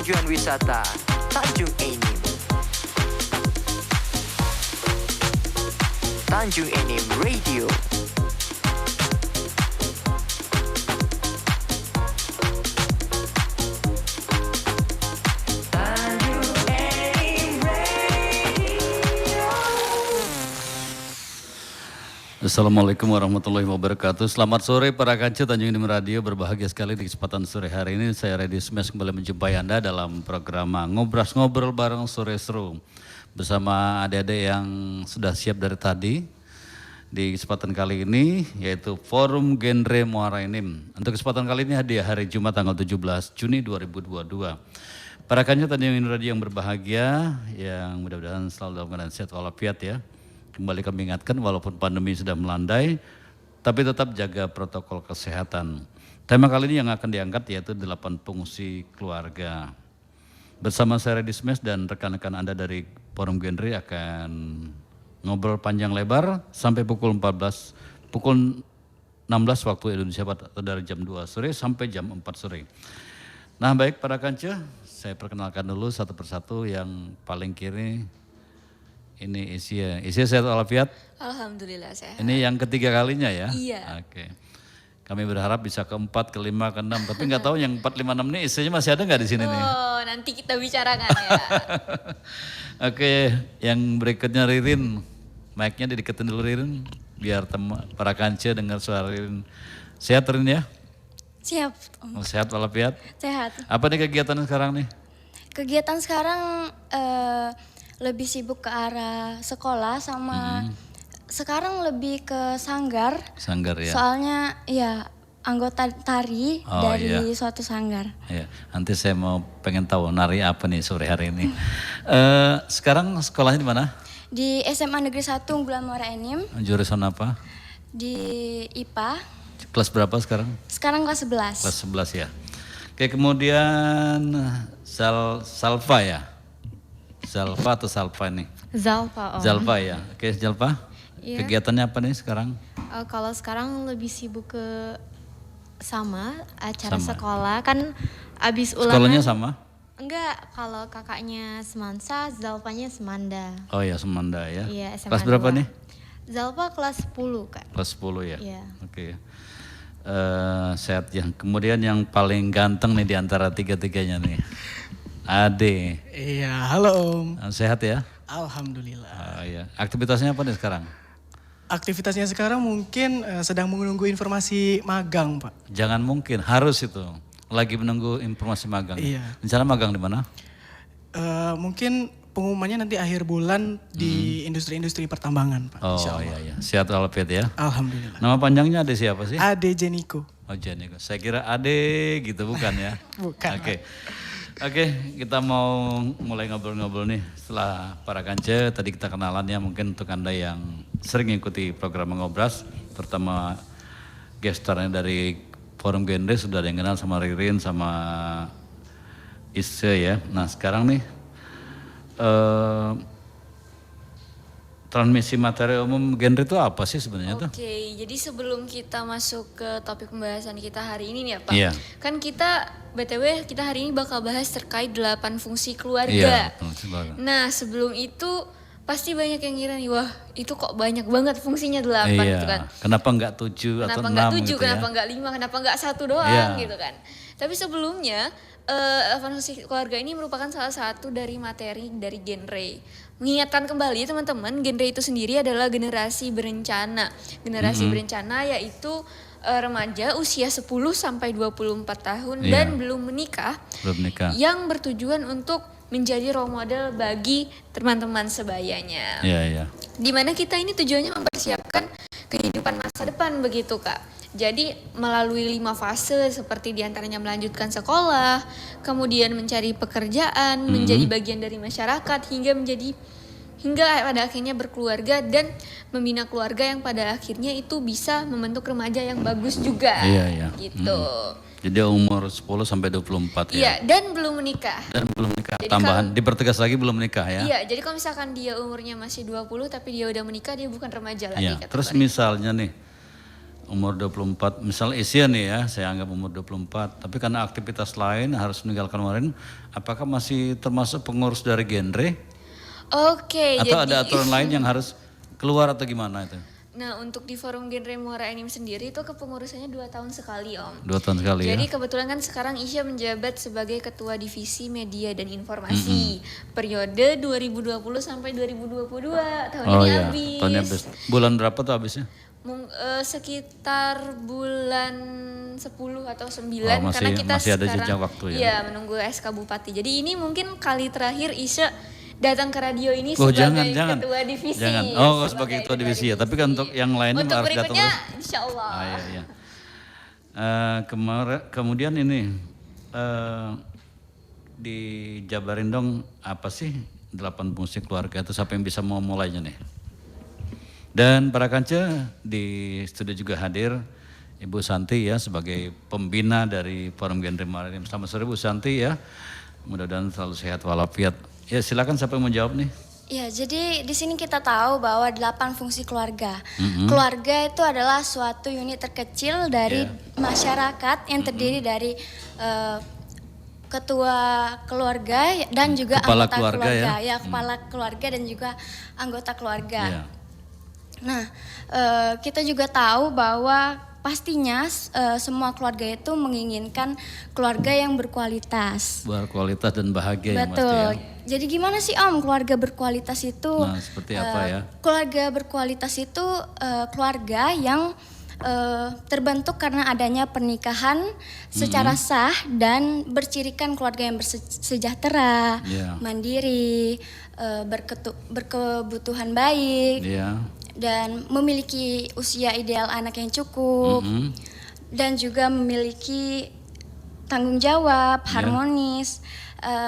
tujuan wisata Tanjung Enim. Tanjung Enim Radio. Assalamualaikum warahmatullahi wabarakatuh. Selamat sore para kancil Tanjung Enim Radio. Berbahagia sekali di kesempatan sore hari ini saya Radio Smash kembali menjumpai Anda dalam program Ngobras Ngobrol bareng Sore Seru. Bersama adik-adik yang sudah siap dari tadi di kesempatan kali ini yaitu Forum Genre Muara Enim. Untuk kesempatan kali ini hadiah hari Jumat tanggal 17 Juni 2022. Para kancil Tanjung Enim Radio yang berbahagia, yang mudah-mudahan selalu dalam keadaan sehat walafiat ya. Kembali kami ingatkan walaupun pandemi sudah melandai, tapi tetap jaga protokol kesehatan. Tema kali ini yang akan diangkat yaitu 8 fungsi keluarga. Bersama saya Reddy Smash dan rekan-rekan Anda dari Forum Genre akan ngobrol panjang lebar sampai pukul 16 waktu Indonesia Barat atau dari jam 2 sore sampai jam 4 sore. Nah baik para kancil, saya perkenalkan dulu satu persatu. Yang paling kiri ini Isya sehat walafiat? Alhamdulillah sehat. Ini yang ketiga kalinya ya? Iya. Oke. Kami berharap bisa ke-4, ke-5, ke-6. Tapi nggak tahu yang 4, 5, 6 ini Isyanya masih ada nggak di sini nih? Oh nanti kita bicarakan ya. Oke, yang berikutnya Ririn. Mic-nya dideketin dulu Ririn. Biar para kancil dengar suara Ririn. Sehat Ririn ya? Siap. Oh, sehat walafiat? Sehat. Apa nih kegiatan sekarang nih? Kegiatan sekarang lebih sibuk ke arah sekolah sama sekarang lebih ke sanggar. Sanggar ya? Soalnya ya anggota tari dari suatu sanggar. Iya, nanti saya mau pengen tahu nari apa nih sore hari ini. Sekarang sekolahnya di mana? Di SMA Negeri 1 Unggulan Muara Enim. Jurusan apa? Di IPA. Kelas berapa sekarang? Sekarang kelas 11. Kelas 11 ya. Oke, kemudian Salva ya? Zalfa atau Salva nih? Zalfa, Om. Zalfa ya. Oke, Zalfa. Iya. Kegiatannya apa nih sekarang? Kalau sekarang lebih sibuk ke acara sekolah kan abis ulangan. Sekolahnya sama? Enggak, kalau kakaknya Semansa, Zalfanya Semanda. Oh ya, Semanda ya. Iya, SMA Kelas berapa 2. nih? Zalfa kelas 10, Kak. Kelas 10 ya. Iya. Oke. Sehat ya. Kemudian yang paling ganteng nih di antara tiga-tiganya nih. Ade. Iya, halo Om. Sehat ya? Alhamdulillah. Iya. Aktivitasnya apa nih sekarang? Aktivitasnya sekarang mungkin sedang menunggu informasi magang, Pak. Jangan mungkin, harus itu. Lagi menunggu informasi magang. Iya. Rencana magang di mana? Mungkin pengumumannya nanti akhir bulan di industri-industri pertambangan, Pak. Oh iya. Sehat walafiat ya? Alhamdulillah. Nama panjangnya Ade siapa sih? Ade Jeniko. Oh Jeniko. Saya kira Ade gitu bukan ya? Bukan. Oke, kita mau mulai ngobrol-ngobrol nih setelah para kance. Tadi kita kenalan ya, mungkin untuk Anda yang sering mengikuti program Ngobras, terutama gestarnya dari Forum Genre sudah ada yang kenal sama Ririn sama Isse ya. Nah sekarang nih transmisi materi umum genre itu apa sih sebenarnya tuh? Oke, jadi sebelum kita masuk ke topik pembahasan kita hari ini nih ya Pak. Iya. Kan kita, BTW kita hari ini bakal bahas terkait 8 fungsi keluarga. Iya. Nah sebelum itu pasti banyak yang ngira nih, wah itu kok banyak banget fungsinya 8 iya. gitu kan. Kenapa enggak 7 atau 6 Kenapa enggak 7, gitu kenapa ya? enggak 5, kenapa enggak 1 doang Iya. gitu kan. Tapi sebelumnya 8 fungsi keluarga ini merupakan salah satu dari materi dari genre. Mengingatkan kembali teman-teman, genre itu sendiri adalah generasi berencana. Generasi berencana yaitu remaja usia 10 sampai 24 tahun dan belum menikah. Yang bertujuan untuk menjadi role model bagi teman-teman sebayanya. Iya. Dimana kita ini tujuannya mempersiapkan kehidupan masa depan begitu Kak. Jadi melalui 5 fase seperti diantaranya melanjutkan sekolah, kemudian mencari pekerjaan, menjadi bagian dari masyarakat hingga pada akhirnya berkeluarga dan membina keluarga yang pada akhirnya itu bisa membentuk remaja yang bagus juga. Iya. Gitu. Jadi umur 10 sampai 24 ya. Iya, dan belum menikah. Jadi Tambahan dipertegas lagi belum menikah ya. Iya, jadi kalau misalkan dia umurnya masih 20 tapi dia udah menikah, dia bukan remaja lagi Iya. kata Terus Bari. misalnya nih umur 24, misal Asia nih ya, saya anggap umur 24, tapi karena aktivitas lain harus meninggalkan Warin, apakah masih termasuk pengurus dari genre? Oke, Atau jadi ada aturan lain yang harus keluar atau gimana itu? nah untuk di forum genre Muara Anime sendiri itu kepengurusannya 2 tahun sekali Om. 2 tahun sekali Jadi ya? kebetulan kan sekarang Isya menjabat sebagai Ketua Divisi Media dan Informasi periode 2020 sampai 2022 tahun Oh ini iya, habis. tahunnya habis. Bulan berapa tuh habisnya? Sekitar bulan 10 atau 9 Oh, karena kita masih ada sekarang jejak waktu ya? iya, menunggu SK Bupati. Jadi ini mungkin kali terakhir Isya datang ke radio ini Oh sebagai jangan. ketua divisi. Jangan. Oh sebagai ketua divisi ya. Tapi kan untuk yang lainnya untuk harus datang berikutnya terus. insya Allah. Ah, iya. Kemudian ini dijabarin dong apa sih 8 fungsi keluarga itu, siapa yang bisa mau mulainya nih? Dan para kanca di studio juga hadir Ibu Santi ya sebagai pembina dari Forum Genre Maritim. Selamat sore Bu Santi ya. Mudah-mudahan selalu sehat walafiat. Ya silakan siapa yang mau jawab nih? Ya, jadi di sini kita tahu bahwa 8 fungsi keluarga. Keluarga itu adalah suatu unit terkecil dari masyarakat yang terdiri dari ketua keluarga dan juga Kepala anggota keluarga keluarga. ya? Kepala keluarga dan juga anggota keluarga. Ya. Nah, kita juga tahu bahwa pastinya semua keluarga itu menginginkan keluarga yang berkualitas. Berkualitas dan bahagia yang pasti Betul. ya. Jadi gimana sih Om keluarga berkualitas itu? Nah seperti apa ya? Keluarga berkualitas itu keluarga yang terbentuk karena adanya pernikahan secara sah dan bercirikan keluarga yang bersejahtera, mandiri, berkebutuhan baik, dan memiliki usia ideal anak yang cukup, dan juga memiliki tanggung jawab, harmonis,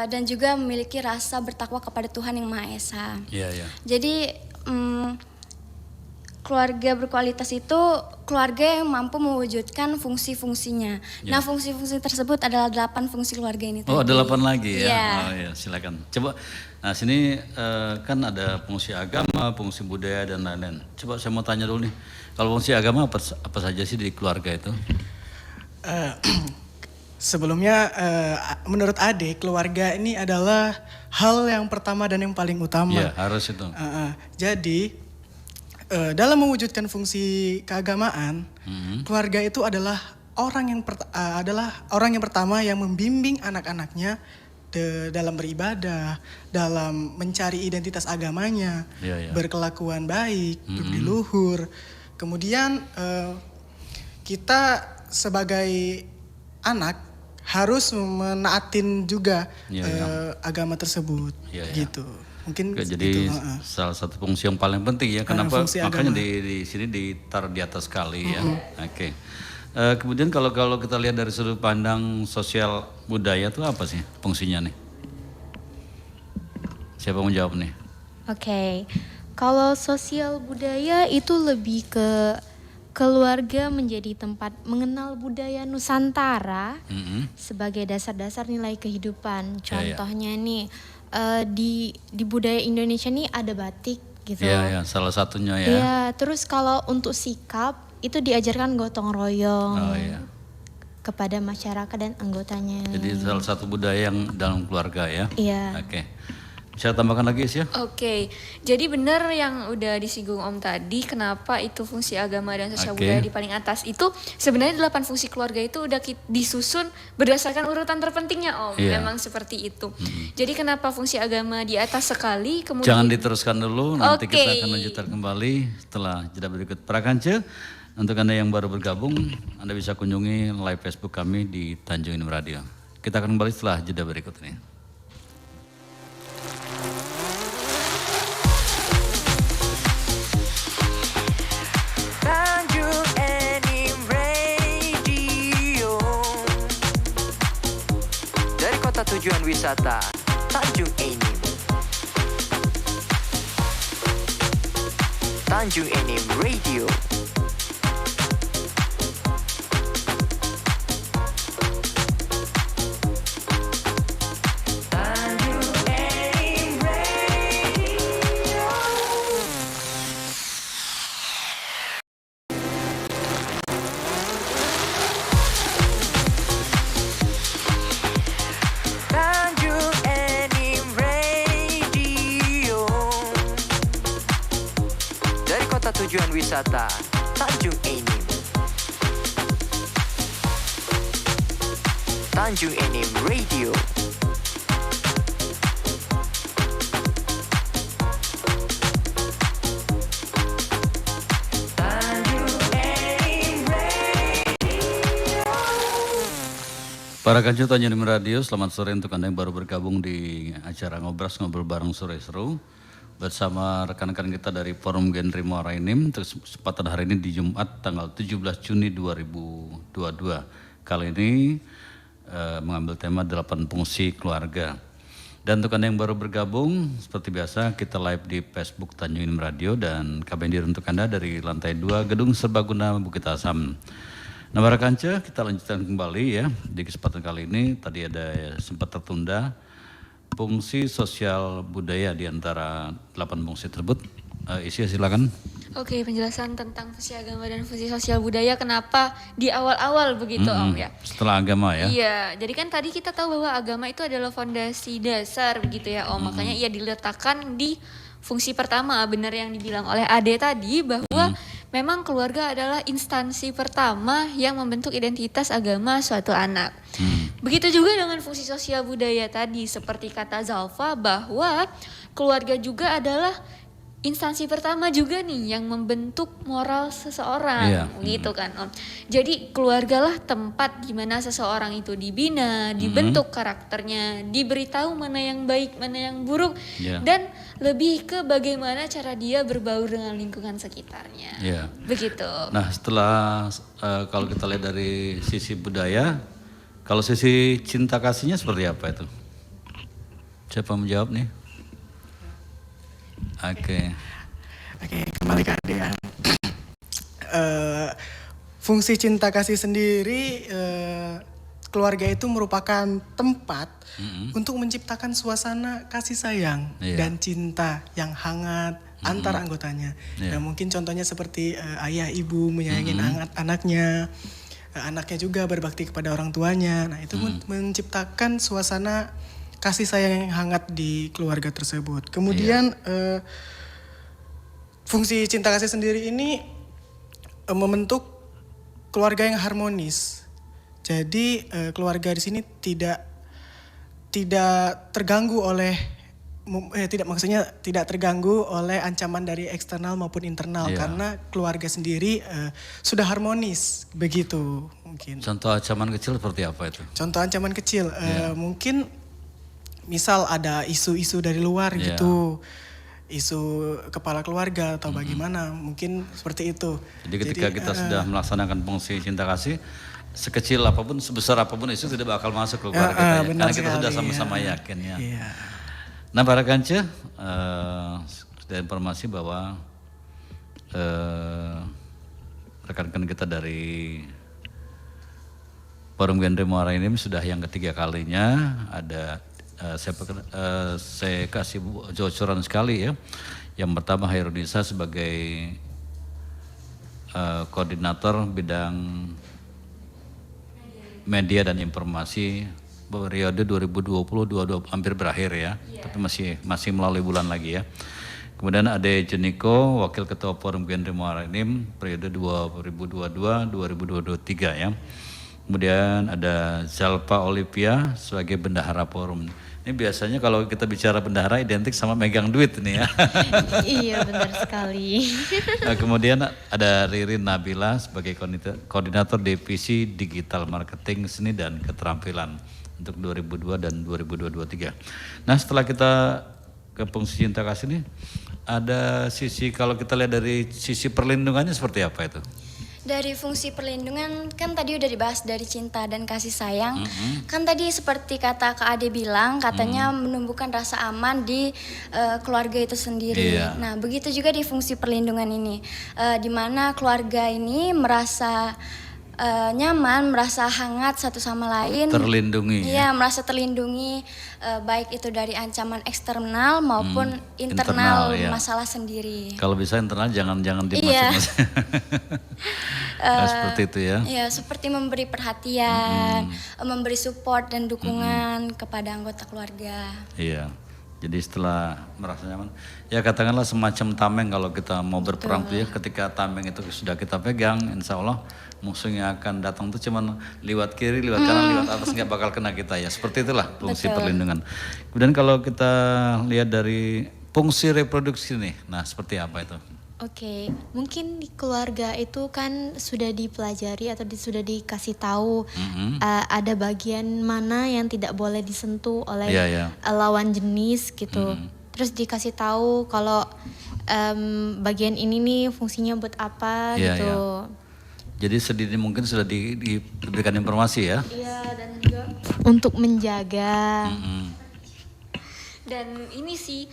dan juga memiliki rasa bertakwa kepada Tuhan Yang Maha Esa. Jadi keluarga berkualitas itu keluarga yang mampu mewujudkan fungsi-fungsinya. Nah, fungsi-fungsi tersebut adalah 8 fungsi keluarga ini. Oh, ada 8 lagi ya? Iya. Oh ya, silakan. Coba, nah sini kan ada fungsi agama, fungsi budaya dan lain-lain. Coba saya mau tanya dulu nih, kalau fungsi agama apa saja sih di keluarga itu? Sebelumnya menurut Ade, keluarga ini adalah hal yang pertama dan yang paling utama. Iya, harus itu. Jadi dalam mewujudkan fungsi keagamaan, keluarga itu adalah orang yang pertama yang membimbing anak-anaknya dalam beribadah, dalam mencari identitas agamanya, berkelakuan baik, budi luhur. Kemudian kita sebagai anak harus menaatin juga agama tersebut, gitu. Mungkin jadi gitu, salah satu fungsi yang paling penting ya. Kenapa? Makanya di sini ditaruh di atas sekali ya. Oke. Kemudian kalau kita lihat dari sudut pandang sosial budaya itu apa sih fungsinya nih? Siapa mau jawab nih? Oke. Kalau sosial budaya itu lebih ke keluarga menjadi tempat mengenal budaya Nusantara sebagai dasar-dasar nilai kehidupan. Contohnya nih di budaya Indonesia nih ada batik gitu. Iya, salah satunya ya. Iya, terus kalau untuk sikap itu diajarkan gotong royong kepada masyarakat dan anggotanya. Jadi salah satu budaya yang dalam keluarga ya. Iya. Oke. Bisa tambahkan lagi sih ya? Oke, jadi benar yang udah disinggung Om tadi, kenapa itu fungsi agama dan sosial budaya di paling atas itu sebenarnya 8 fungsi keluarga itu udah disusun berdasarkan urutan terpentingnya Om. Memang seperti itu. Jadi kenapa fungsi agama di atas sekali, kemudian jangan diteruskan dulu, nanti kita akan lanjutkan kembali setelah jeda berikut. Para kanca, untuk Anda yang baru bergabung, Anda bisa kunjungi live Facebook kami di Tanjung Indim Radio. Kita akan kembali setelah jeda berikut ini. Tanjung Enim Radio. Dari kota tujuan wisata Tanjung Enim. Tanjung Enim Radio. wisata Tanjung Enim. Tanjung Enim Radio. Para kancut Tanjung Enim Radio, selamat sore untuk Anda yang baru bergabung di acara Ngobras Ngobrol Bareng Sore Seru bersama rekan-rekan kita dari Forum Genre Muara Enim untuk kesempatan hari ini di Jumat tanggal 17 Juni 2022. Kali ini mengambil tema 8 fungsi keluarga. Dan untuk Anda yang baru bergabung, seperti biasa kita live di Facebook Tanjung Enim Radio dan kami hadir untuk Anda dari lantai 2 Gedung Serbaguna Bukit Asam. Nah para kanca, kita lanjutkan kembali ya di kesempatan kali ini. Tadi ada sempat tertunda fungsi sosial budaya di antara 8 fungsi tersebut. Isi silakan. Oke, penjelasan tentang fungsi agama dan fungsi sosial budaya kenapa di awal-awal begitu Om ya. Setelah agama ya. Iya, jadi kan tadi kita tahu bahwa agama itu adalah fondasi dasar begitu ya Om. Makanya ia diletakkan di fungsi pertama, benar yang dibilang oleh Ade tadi bahwa memang keluarga adalah instansi pertama yang membentuk identitas agama suatu anak. Begitu juga dengan fungsi sosial budaya tadi, seperti kata Zalfa bahwa keluarga juga adalah instansi pertama juga nih yang membentuk moral seseorang, gitu kan Om. Jadi keluargalah tempat di mana seseorang itu dibina, dibentuk karakternya, diberitahu mana yang baik, mana yang buruk, dan lebih ke bagaimana cara dia berbaur dengan lingkungan sekitarnya. Begitu. Nah setelah kalau kita lihat dari sisi budaya, kalau sisi cinta kasihnya seperti apa itu? Siapa menjawab nih? Oke, kembali ke Ade ya. Fungsi cinta kasih sendiri, keluarga itu merupakan tempat untuk menciptakan suasana kasih sayang dan cinta yang hangat antar anggotanya. Nah, mungkin contohnya seperti ayah ibu menyayangi anaknya, anaknya juga berbakti kepada orang tuanya. Nah itu menciptakan suasana kasih sayang yang hangat di keluarga tersebut. Kemudian fungsi cinta kasih sendiri ini membentuk keluarga yang harmonis. Jadi keluarga di sini tidak terganggu oleh tidak terganggu oleh ancaman dari eksternal maupun internal karena keluarga sendiri sudah harmonis begitu mungkin. Contoh ancaman kecil seperti apa itu? Contoh ancaman kecil mungkin misal ada isu-isu dari luar gitu, isu kepala keluarga atau bagaimana, mungkin seperti itu. Jadi ketika kita sudah melaksanakan fungsi cinta kasih, sekecil apapun, sebesar apapun isu tidak bakal masuk ke keluarga kita karena kita sudah sama-sama yakin ya. Nah para kanca, sudah informasi bahwa rekan-rekan kita dari Forum Genre Muara Enim sudah yang ketiga kalinya ada. Saya kasih bocoran sekali ya. Yang pertama Hairunisa sebagai koordinator bidang media dan informasi periode 2020-2022 hampir berakhir ya, tapi masih melalui bulan lagi ya. Kemudian ada Jeniko, Wakil Ketua Forum Genre Muara Enim periode 2022-2023 ya. Kemudian ada Zalfa Olivia sebagai bendahara forum. Ini biasanya kalau kita bicara bendahara identik sama megang duit nih ya. Iya benar sekali. Nah, kemudian ada Ririn Nabila sebagai koordinator divisi digital marketing seni dan keterampilan untuk 2002 dan 2023. Nah setelah kita ke fungsi cinta kasih ini, ada sisi kalau kita lihat dari sisi perlindungannya seperti apa itu? Dari fungsi perlindungan kan tadi udah dibahas dari cinta dan kasih sayang. Kan tadi seperti kata Kak Ade bilang katanya menumbuhkan rasa aman di keluarga itu sendiri. Nah begitu juga di fungsi perlindungan ini, di mana keluarga ini merasa nyaman, merasa hangat satu sama lain. Terlindungi. Iya, merasa terlindungi baik itu dari ancaman eksternal maupun internal masalah sendiri. Kalau bisa internal jangan dimasuk. Nah, seperti itu ya. Iya, seperti memberi perhatian, memberi support dan dukungan kepada anggota keluarga. Iya. Jadi setelah merasa nyaman, ya katakanlah semacam tameng kalau kita mau berperang tuh ya, ketika tameng itu sudah kita pegang, insya Allah musuhnya akan datang tuh cuman lewat kiri, lewat kanan, lewat atas nggak bakal kena kita ya. Seperti itulah fungsi perlindungan. Kemudian kalau kita lihat dari fungsi reproduksi nih, nah seperti apa itu? Oke, mungkin di keluarga itu kan sudah dipelajari atau sudah dikasih tahu ada bagian mana yang tidak boleh disentuh oleh lawan jenis gitu. Terus dikasih tahu kalau bagian ini nih fungsinya buat apa gitu. Jadi sedini mungkin sudah diberikan informasi ya? Iya, dan juga untuk menjaga. Dan ini sih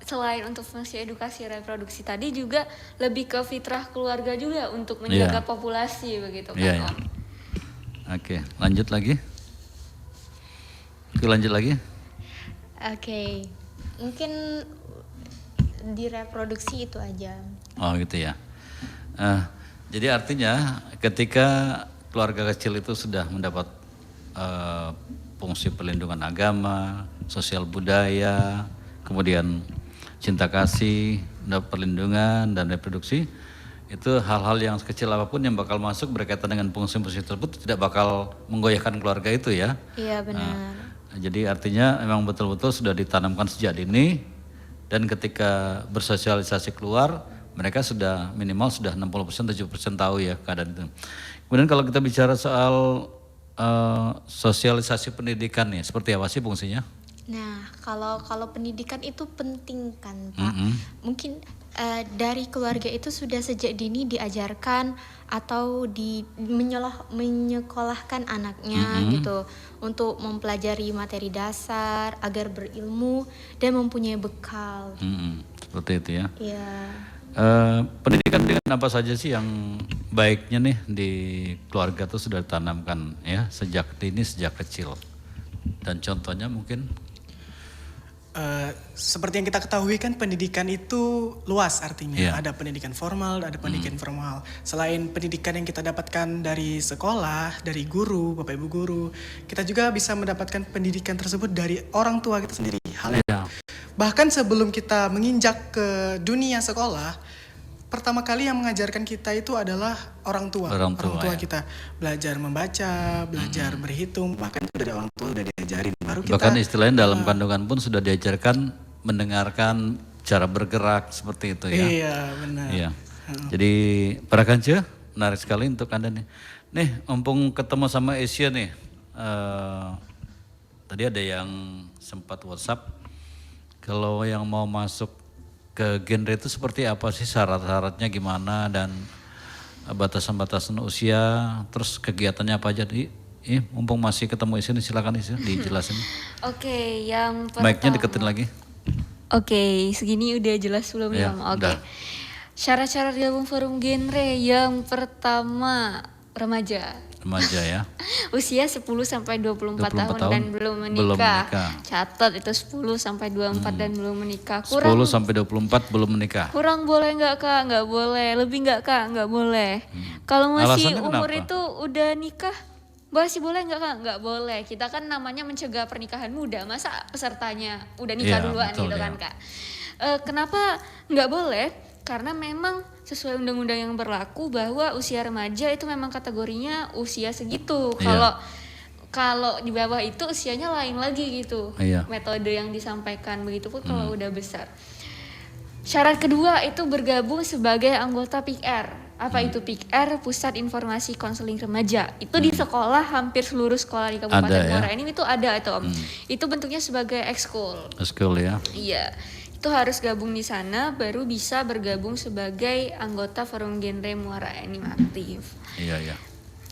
selain untuk fungsi edukasi reproduksi tadi juga lebih ke fitrah keluarga juga untuk menjaga populasi begitu kan Om. Oke, lanjut lagi. Oke, mungkin di reproduksi itu aja. Oh gitu ya. Jadi artinya ketika keluarga kecil itu sudah mendapat fungsi perlindungan agama, sosial budaya, kemudian cinta kasih, perlindungan dan reproduksi, itu hal-hal yang sekecil apapun yang bakal masuk berkaitan dengan fungsi-fungsi tersebut tidak bakal menggoyahkan keluarga itu ya. Iya benar. Jadi artinya memang betul-betul sudah ditanamkan sejak dini, dan ketika bersosialisasi keluar mereka sudah minimal sudah 60% 70% tahu ya keadaan itu. Kemudian kalau kita bicara soal sosialisasi pendidikan nih, seperti apa sih fungsinya? Nah, kalau pendidikan itu penting kan, Pak. Mungkin dari keluarga itu sudah sejak dini diajarkan atau menyekolahkan anaknya gitu untuk mempelajari materi dasar agar berilmu dan mempunyai bekal. Seperti itu ya. Iya. Pendidikan dengan apa saja sih yang baiknya nih di keluarga tuh sudah ditanamkan ya sejak dini, sejak kecil. Dan contohnya mungkin? Seperti yang kita ketahui kan pendidikan itu luas artinya. Ada pendidikan formal, ada pendidikan informal. Selain pendidikan yang kita dapatkan dari sekolah, dari guru, Bapak Ibu guru, kita juga bisa mendapatkan pendidikan tersebut dari orang tua kita sendiri. Bahkan sebelum kita menginjak ke dunia sekolah, pertama kali yang mengajarkan kita itu adalah orang tua. Orang tua kita belajar membaca, belajar berhitung, bahkan itu dari orang tua udah diajarin. Baru kita, bahkan istilahnya dalam kandungan pun sudah diajarkan mendengarkan, cara bergerak seperti itu ya. Iya benar. Iya. Jadi para kanca menarik sekali untuk Anda nih. Nih mumpung ketemu sama Asia nih, tadi ada yang sempat WhatsApp, kalau yang mau masuk ke genre itu seperti apa sih, syarat-syaratnya gimana, dan batasan-batasan usia, terus kegiatannya apa aja. Mumpung masih ketemu Isi, silakan Isi dijelasin. Oke, yang pertama. Mic-nya deketin lagi. Oke, segini udah jelas belum ya? Oke. Syarat-syarat gabung forum genre yang pertama remaja. Remaja ya. Usia 10 sampai 24 tahun dan belum menikah. Catat itu 10 sampai 24 dan belum menikah. 10 sampai 24 belum menikah. Kurang boleh nggak Kak? Nggak boleh. Lebih nggak Kak? Nggak boleh. Kalau masih umur itu udah nikah, masih boleh nggak Kak? Nggak boleh. Kita kan namanya mencegah pernikahan muda. Masa pesertanya udah nikah duluan gitu kan Kak? Kenapa nggak boleh? Karena memang sesuai undang-undang yang berlaku bahwa usia remaja itu memang kategorinya usia segitu. Kalau di bawah itu usianya lain lagi gitu. Metode yang disampaikan, begitu pun kalau udah besar. Syarat kedua itu bergabung sebagai anggota PIKR. Apa itu PIKR? Pusat Informasi Konseling Remaja. Itu di sekolah, hampir seluruh sekolah di Kabupaten Muara Enim itu ada itu Om. Itu bentuknya sebagai ekskul. Ekskul ya. Iya. Itu harus gabung di sana baru bisa bergabung sebagai anggota forum genre Muara Enim aktif. Iya.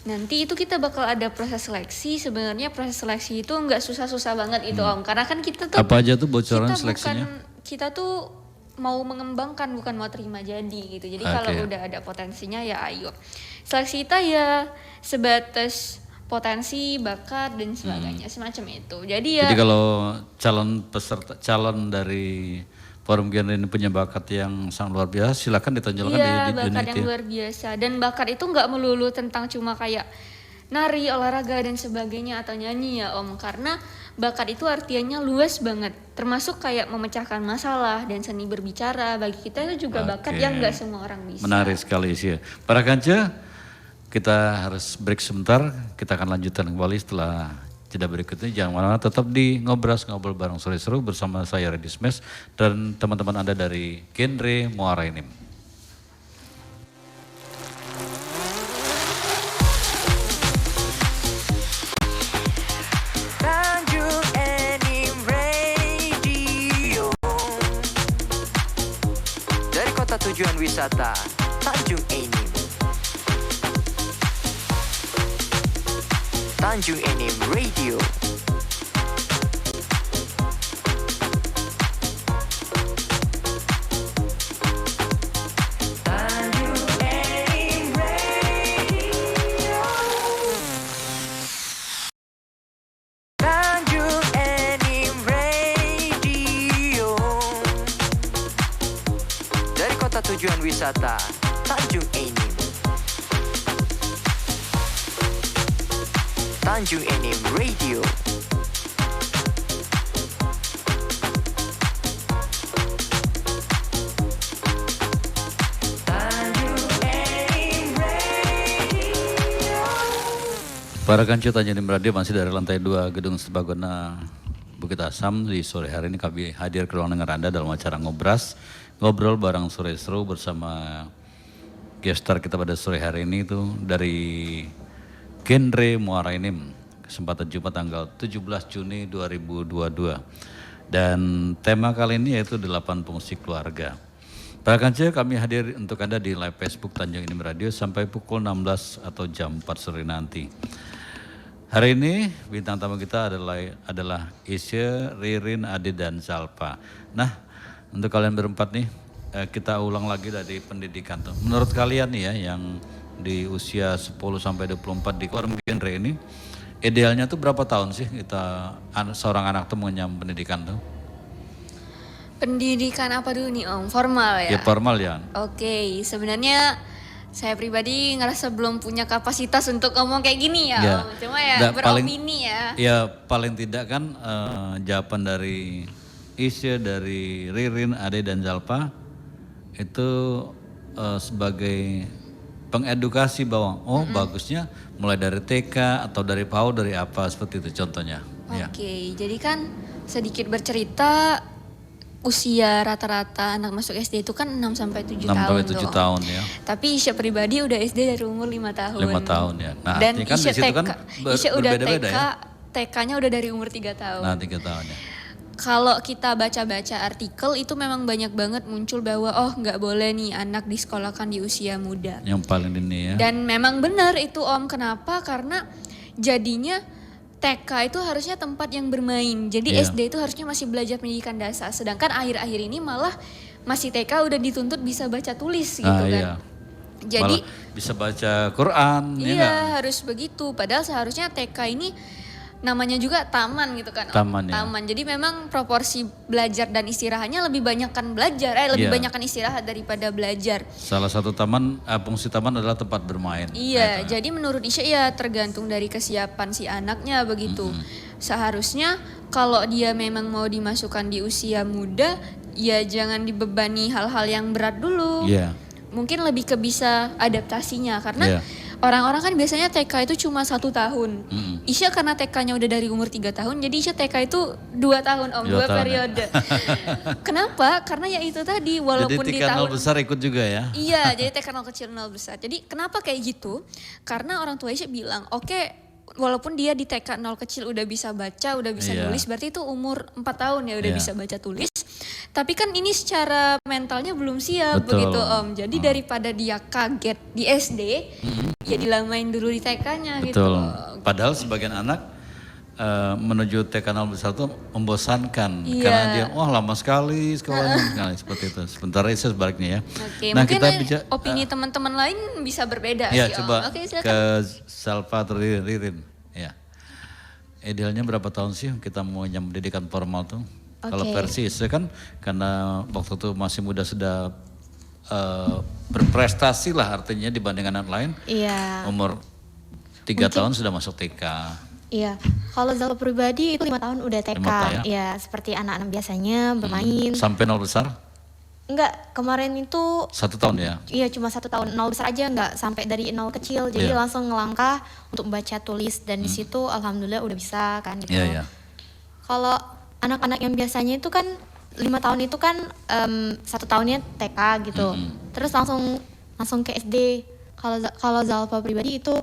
Nanti itu kita bakal ada proses seleksi. Sebenarnya proses seleksi itu nggak susah-susah banget itu Om. Karena kan kita tuh apa aja tuh bocoran seleksinya? Kita tuh mau mengembangkan, bukan mau terima jadi gitu. Jadi kalau udah ada potensinya ya ayo. Seleksi kita ya sebatas potensi, bakat dan sebagainya, semacam itu. Jadi kalau calon dari forum genre ini punya bakat yang sangat luar biasa, silakan ditonjolkan di bakat yang luar biasa. Dan bakat itu nggak melulu tentang cuma kayak nari, olahraga dan sebagainya atau nyanyi ya Om. Karena bakat itu artinya luas banget, termasuk kayak memecahkan masalah dan seni berbicara. Bagi kita itu juga bakat yang nggak semua orang bisa. Menarik sekali sih. Para kanca, kita harus break sebentar. Kita akan lanjutkan kembali setelah jeda berikutnya. Jangan mana-mana, tetap di Ngobrol bareng Sore Seru bersama saya Reddy Smash dan teman-teman Anda dari genre Muara Enim. Tanjung Enim Radio. Dari kota tujuan wisata Tanjung Enim. Tanjung Enim Radio. Tanjung Enim Radio. Tanjung Enim Radio. Dari kota tujuan wisata Tanjung Enim. Tanjung Enim Radio. Para kanca Tanjung Enim Radio masih dari lantai 2 Gedung Serbaguna Bukit Asam. Di sore hari ini kami hadir ke ruang dengar Anda dalam acara Ngobrol bareng Sore Seru bersama gestar kita pada sore hari ini itu dari genre Muara Enim. Kesempatan Jumat tanggal 17 Juni 2022. Dan tema kali ini yaitu 8 fungsi keluarga. Para kanca, kami hadir untuk Anda di live Facebook Tanjung Enim Radio sampai pukul 16 atau jam 4 sore nanti. Hari ini bintang tamu kita adalah Isya, Ririn, Ade, dan Zalpa. Nah, untuk kalian berempat nih, kita ulang lagi dari pendidikan tuh. Menurut kalian nih ya, yang di usia 10 sampai 24 di genre ini, idealnya tuh berapa tahun sih kita seorang anak tuh mengenyam pendidikan tuh? Pendidikan apa dulu nih Om? Formal ya? Ya formal ya. Oke, sebenarnya saya pribadi ngerasa belum punya kapasitas untuk ngomong kayak gini ya Om. Cuma ya beropini ya. Ya paling tidak kan jawaban dari Isya, dari Ririn, Ade, dan Zalpa itu sebagai pengedukasi bahwa bagusnya mulai dari TK atau dari PAUD, dari apa seperti itu contohnya. Oke, jadi kan sedikit bercerita, usia rata-rata anak masuk SD itu kan 6 sampai 7 tahun. 6 sampai 7 tahun ya. Tapi Isya pribadi udah SD dari umur 5 tahun. 5 tahun ya. Nah, dan kan Isya TK, kan Isya udah TK, ya? TK-nya udah dari umur 3 tahun. Nah, 3 tahun ya. Kalau kita baca-baca artikel itu memang banyak banget muncul bahwa nggak boleh nih anak disekolahkan di usia muda. Yang paling dini ya. Dan memang benar itu Om, kenapa? Karena jadinya TK itu harusnya tempat yang bermain. Jadi SD itu harusnya masih belajar pendidikan dasar. Sedangkan akhir-akhir ini malah masih TK udah dituntut bisa baca tulis gitu kan. Iya. Jadi malah bisa baca Quran. Iya, harus begitu. Padahal seharusnya TK ini namanya juga taman gitu kan. Taman, ya. Taman. Jadi memang proporsi belajar dan istirahatnya lebih banyakkan belajar, lebih banyakkan istirahat daripada belajar. Salah satu taman, fungsi taman adalah tempat bermain. Iya, jadi menurut Isya ya tergantung dari kesiapan si anaknya begitu. Seharusnya kalau dia memang mau dimasukkan di usia muda, ya jangan dibebani hal-hal yang berat dulu. Iya. Mungkin lebih ke bisa adaptasinya karena orang-orang kan biasanya TK itu cuma 1 tahun. Isya karena TK-nya udah dari umur 3 tahun, jadi Isya TK itu 2 tahun Om, 2 periode. Kenapa? Karena ya itu tadi, walaupun jadi di TK tahun 0 besar ikut juga ya? Iya, jadi TK 0 kecil 0 besar. Jadi kenapa kayak gitu? Karena orang tua Isya bilang, walaupun dia di TK 0 kecil udah bisa baca, udah bisa nulis, berarti itu umur 4 tahun ya udah bisa baca tulis. Tapi kan ini secara mentalnya belum siap. Betul. Begitu Om. Jadi daripada dia kaget di SD, ya dilamain dulu di TK-nya gitu. Betul. Padahal sebagian anak menuju TK 0 besar itu membosankan. Karena dia, lama sekali sekolahnya. Seperti itu. Sebentar Isya sebaliknya ya. Oke, nah, mungkin kita opini teman-teman lain bisa berbeda ya, sih coba Om. Oke, silakan. ke Zalpa atau Ririn. Ya. Idealnya berapa tahun sih kita mau nyam pendidikan formal tuh? Kalau versi Isya kan karena waktu itu masih muda sudah berprestasi lah artinya dibanding anak lain. Iya. Umur 3 tahun sudah masuk TK. Iya, kalau Zalfa pribadi itu 5 tahun udah TK. 5 tahun, ya seperti anak-anak biasanya bermain. Sampai 0 besar? Enggak, kemarin itu 1 tahun ya? iya cuma 1 tahun, 0 besar aja, enggak sampai dari 0 kecil. Jadi langsung ngelangkah untuk baca tulis dan di situ alhamdulillah udah bisa kan gitu. Iya. Kalau anak-anak yang biasanya itu kan 5 tahun itu kan 1 tahunnya TK gitu. Terus langsung ke SD. Kalau Zalfa pribadi itu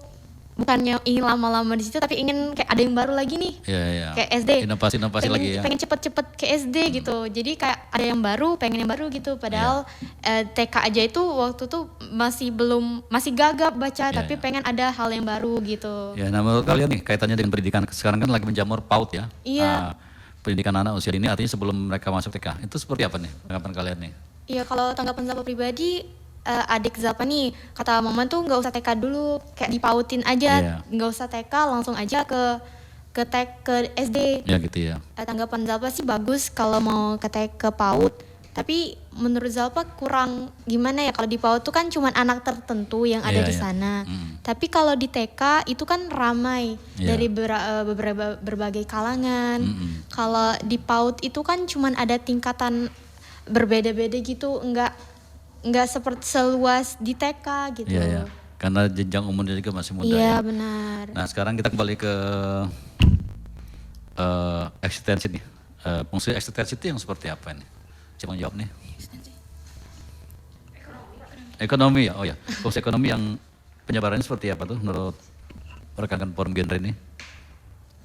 bukannya ingin lama-lama di situ tapi ingin kayak ada yang baru lagi nih. Iya. Kayak SD. Inovasi lagi ya. Pengen cepet-cepet ke SD gitu. Jadi kayak ada yang baru, pengen yang baru gitu. Padahal TK aja itu waktu tuh masih gagap baca tapi pengen ada hal yang baru gitu. Ya, nah menurut kalian nih kaitannya dengan pendidikan sekarang kan lagi menjamur PAUD ya. Iya. Pendidikan anak usia dini artinya sebelum mereka masuk TK. Itu seperti apa nih tanggapan kalian nih? Iya, kalau tanggapan Zalfa pribadi adik Zalfa nih kata mama tuh nggak usah TK dulu, kayak dipautin aja, nggak usah TK langsung aja ke SD. Ya gitu ya. Tanggapan Zalfa sih bagus kalau mau ke PAUD, tapi menurut Zalfa kurang gimana ya, kalau di PAUD tuh kan cuma anak tertentu yang ada di sana. Tapi kalau di TK itu kan ramai dari berbagai kalangan. Kalau di PAUD itu kan cuma ada tingkatan berbeda-beda gitu, enggak seperti seluas di TK gitu. Iya. Karena jenjang umurnya juga masih muda. Iya, benar. Nah, sekarang kita kembali ke eksistensi nih. Fungsi eksistensi itu yang seperti apa nih? Siapa yang jawab nih? Ekonomi ya. Oh ya. Fungsi ekonomi yang penyebarannya seperti apa tuh menurut rekan-rekan forum genre ini?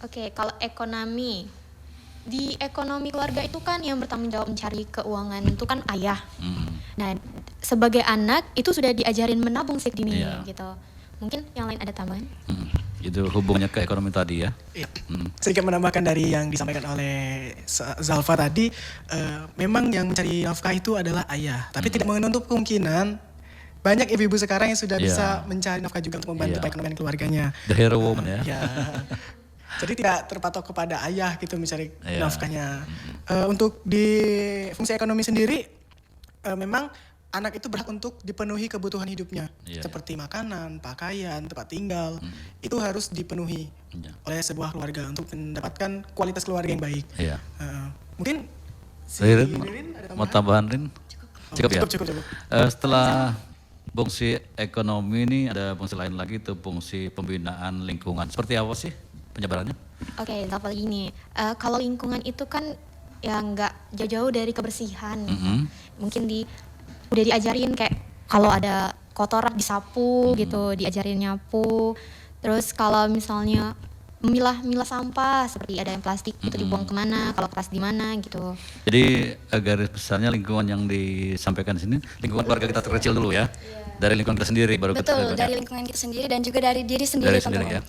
Oke, kalau ekonomi. Di ekonomi keluarga itu kan yang bertanggung jawab mencari keuangan itu kan ayah. Nah, sebagai anak itu sudah diajarin menabung sedini gitu. Mungkin yang lain ada tambahan? Itu hubungannya ke ekonomi tadi ya? Iya. Sedikit menambahkan dari yang disampaikan oleh Zalfa tadi, memang yang mencari nafkah itu adalah ayah. Tapi tidak menutup kemungkinan banyak ibu-ibu sekarang yang sudah bisa mencari nafkah juga untuk membantu perekonomian keluarganya. The hero woman ya? Jadi tidak terpatok kepada ayah gitu mencari nafkahnya. Untuk di fungsi ekonomi sendiri, memang anak itu berhak untuk dipenuhi kebutuhan hidupnya. Seperti makanan, pakaian, tempat tinggal. Itu harus dipenuhi oleh sebuah keluarga untuk mendapatkan kualitas keluarga yang baik. Mungkin Ririn, mau tambahan Rin? Cukup ya? Cukup. Setelah fungsi ekonomi ini ada fungsi lain lagi, itu fungsi pembinaan lingkungan. Seperti apa sih penyebarannya? Oke, apalagi gini, kalau lingkungan itu kan ya nggak jauh-jauh dari kebersihan. Mungkin udah diajarin kayak kalau ada kotoran disapu gitu, diajarin nyapu. Terus kalau misalnya memilah sampah, seperti ada yang plastik itu dibuang kemana, kalau kertas di mana gitu. Jadi garis besarnya lingkungan yang disampaikan di sini, lingkungan keluarga kita terkecil dulu ya. Dari lingkungan kita sendiri baru Betul, dari lingkungan kita sendiri dan juga dari diri sendiri. Ya.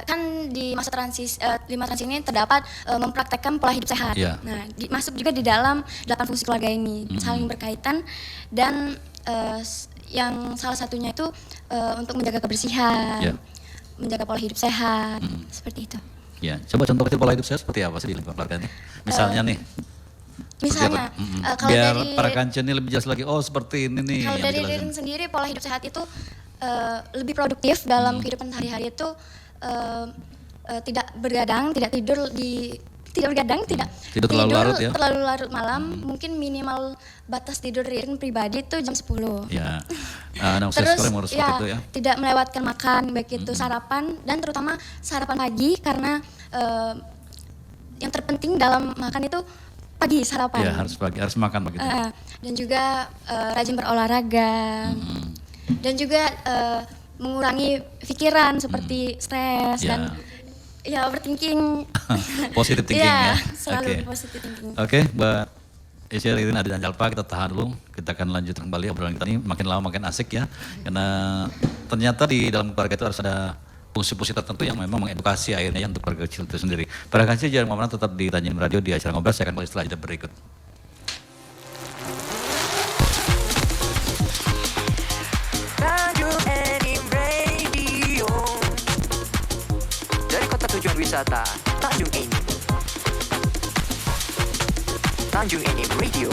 Kan di masa transisi 5 transisi ini terdapat mempraktekkan pola hidup sehat. Nah, masuk juga di dalam 8 fungsi keluarga ini, saling berkaitan dan yang salah satunya itu untuk menjaga kebersihan, menjaga pola hidup sehat, seperti itu. Ya, coba contoh kecil pola hidup sehat seperti apa sih di lingkungan keluarga ini? Misalnya nih. Misalnya, kalau biar dari para kanca ini lebih jelas lagi, oh seperti ini nih. Kalau dari diri sendiri, pola hidup sehat itu lebih produktif dalam kehidupan sehari-hari itu tidak begadang, tidak tidur tidak terlalu larut ya. Terlalu larut malam, mungkin minimal batas tidur Ririn pribadi itu jam 10. Ya. Terus tidak melewatkan makan, baik itu sarapan dan terutama sarapan pagi, karena yang terpenting dalam makan itu pagi sarapan. Ya, harus pagi, harus makan begitu. Dan juga rajin berolahraga. Dan juga mengurangi pikiran seperti stres dan overthinking. Positive thinking ya. Selalu positive thinking. Oke, Mbak Isya, Ririn, Adi dan Zalfa, kita tahan dulu. Kita akan lanjut kembali obrolan kita ini, makin lama makin asik ya. Karena ternyata di dalam keluarga itu harus ada fungsi-fungsi tertentu yang memang mengedukasi akhirnya untuk keluarga kecil itu sendiri. Para kanci jangan kemana-mana, tetap di Tanjung Radio di acara Ngobrol. Saya akan kembali setelah jeda berikut. Tanjung Enim Radio. Dari kota tujuan wisata Tanjung Enim. Tanjung Enim Radio.